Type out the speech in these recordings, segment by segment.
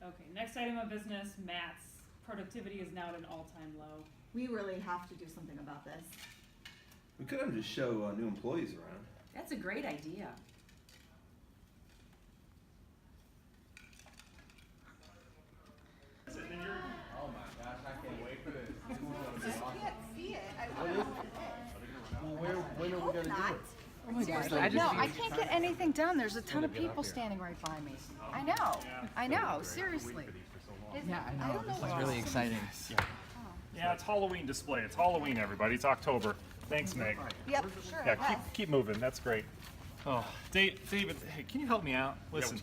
Okay, next item of business, Matt's productivity is now at an all-time low. We really have to do something about this. We could have just show new employees around. That's a great idea. Oh my gosh, I can't wait for this. School's gonna be awesome. Can't see it. I What is it? Well, when are we gonna do it? Oh my gosh, no, I can't get anything done. There's a ton of people standing right by me. I know, seriously. Yeah, I know. This is why. really exciting. Yeah, it's Halloween display. It's Halloween, everybody. It's October. Thanks, Meg. Yep, sure. Yeah, keep moving. That's great. Oh, David, hey, can you help me out? Listen,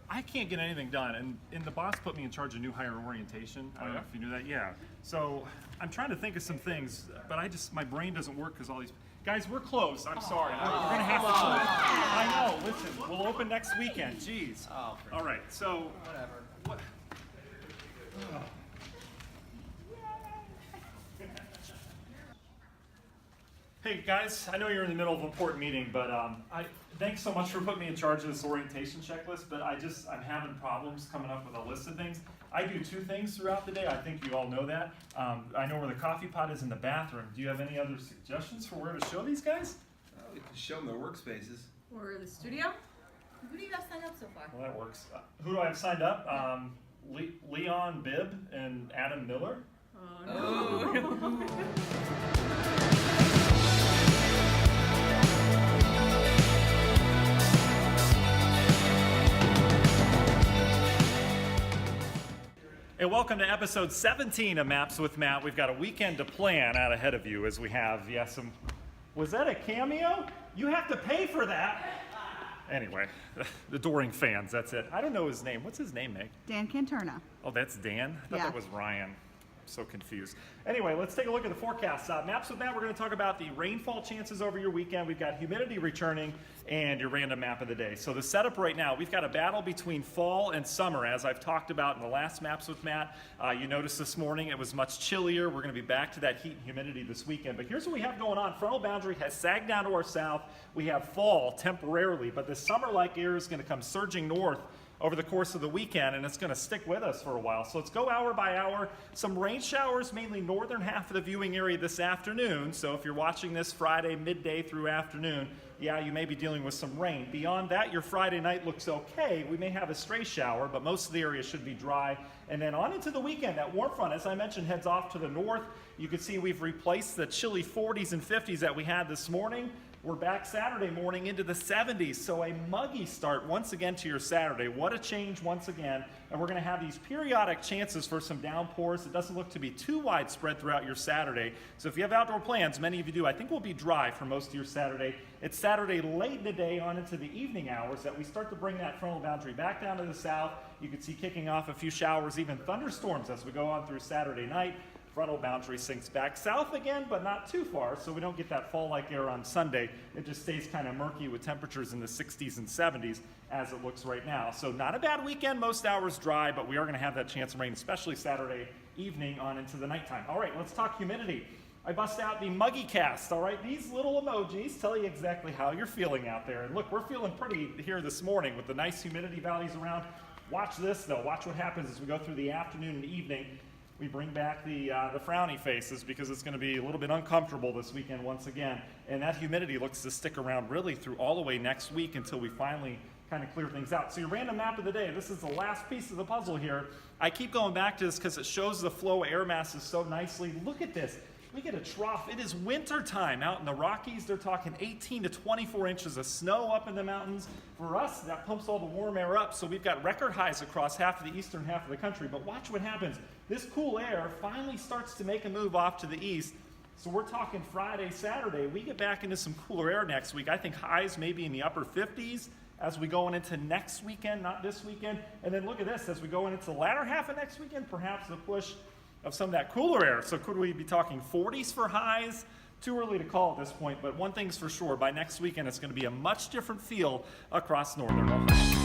I can't get anything done, and the boss put me in charge of new hire orientation. I don't know if you knew that. Yeah. So I'm trying to think of some things, but my brain doesn't work because all these guys. We're closed. I'm sorry. We're gonna have to close. I know. Listen, we'll open next weekend. Jeez. All right. So Whatever. what? Hey guys, I know you're in the middle of an important meeting, but thanks so much for putting me in charge of this orientation checklist, but I'm having problems coming up with a list of things. I do two things throughout the day. I think you all know that. I know where the coffee pot is in the bathroom. Do you have any other suggestions for where to show these guys? We could show them their workspaces. Or the studio? Who do you have signed up so far? Well, that works. Who do I have signed up? Leon Bibb and Adam Miller. Oh, no. Hey, welcome to episode 17 of Maps with Matt. We've got a weekend to plan out ahead of you as we have, some... Was that a cameo? You have to pay for that. Anyway, adoring fans, that's it. I don't know his name. What's his name, Meg? Dan Cantorna. Oh, that's Dan? I thought Yeah. that was Ryan. I'm so confused. Anyway, let's take a look at the forecast. Maps with Matt, we're going to talk about the rainfall chances over your weekend. We've got humidity returning and your random map of the day. So the setup right now, we've got a battle between fall and summer, as I've talked about in the last Maps with Matt. You noticed this morning it was much chillier. We're going to be back to that heat and humidity this weekend. But here's what we have going on. Frontal boundary has sagged down to our south. We have fall temporarily, but the summer-like air is going to come surging north over the course of the weekend, and it's going to stick with us for a while. So let's go hour by hour. Some rain showers, mainly northern half of the viewing area this afternoon. So if you're watching this Friday midday through afternoon, yeah, you may be dealing with some rain. Beyond that, your Friday night looks okay. We may have a stray shower, but most of the area should be dry. And then on into the weekend, that warm front, as I mentioned, heads off to the north. You can see we've replaced the chilly 40s and 50s that we had this morning. We're back Saturday morning into the 70s, so a muggy start once again to your Saturday. What a change once again. And we're going to have these periodic chances for some downpours. It doesn't look to be too widespread throughout your Saturday. So if you have outdoor plans, many of you do, I think we'll be dry for most of your Saturday. It's Saturday late in the day on into the evening hours that we start to bring that frontal boundary back down to the south. You can see kicking off a few showers, even thunderstorms as we go on through Saturday night. Frontal boundary sinks back south again, but not too far, so we don't get that fall-like air on Sunday. It just stays kind of murky with temperatures in the 60s and 70s as it looks right now. So not a bad weekend, most hours dry, but we are going to have that chance of rain, especially Saturday evening on into the nighttime. All right, let's talk humidity. I bust out the Muggy Cast, all right? These little emojis tell you exactly how you're feeling out there. And look, we're feeling pretty here this morning with the nice humidity values around. Watch this, though. Watch what happens as we go through the afternoon and evening. We bring back the frowny faces because it's going to be a little bit uncomfortable this weekend once again. And that humidity looks to stick around really through all the way next week until we finally kind of clear things out. So your random map of the day, this is the last piece of the puzzle here. I keep going back to this because it shows the flow of air masses so nicely. Look at this. We get a trough. It is winter time out in the Rockies. They're talking 18 to 24 inches of snow up in the mountains. For us, that pumps all the warm air up, so we've got record highs across half of the eastern half of the country. But watch what happens. This cool air finally starts to make a move off to the east. So we're talking Friday, Saturday. We get back into some cooler air next week. I think highs maybe in the upper 50s as we go into next weekend, not this weekend. And then look at this, as we go into the latter half of next weekend, perhaps a push of some of that cooler air. So could we be talking 40s for highs? Too early to call at this point, but one thing's for sure, by next weekend it's going to be a much different feel across northern Ohio.